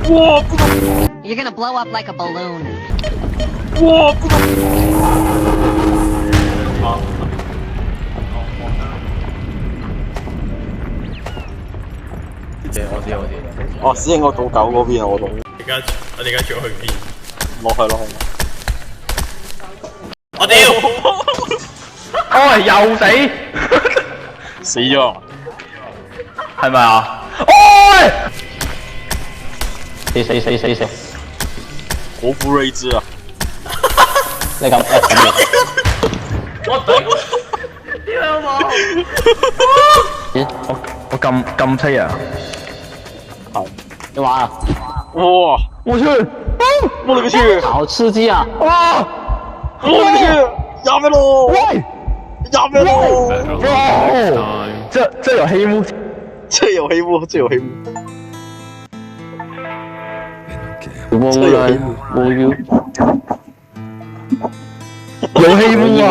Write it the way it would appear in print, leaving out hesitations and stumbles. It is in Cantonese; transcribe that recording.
哇，不能， You're gonna blow up like a balloon. 哇，不能。啊！我知。哦，師兄我到九嗰邊啊，我到。我哋而家仲去邊？落去咯。我屌！哦，又死，死咗。係咪啊？哦！死！我不睿智啊！你咁我頂！屌有冇？我咁飛啊！好，你玩啊？哇！我去！我勒個去！好刺激啊！哇！我勒個去！壓咩咯？喂！壓咩咯？哇！這有黑幕，這有黑幕，這有黑幕。冇這有黑幕。有黑幕啊！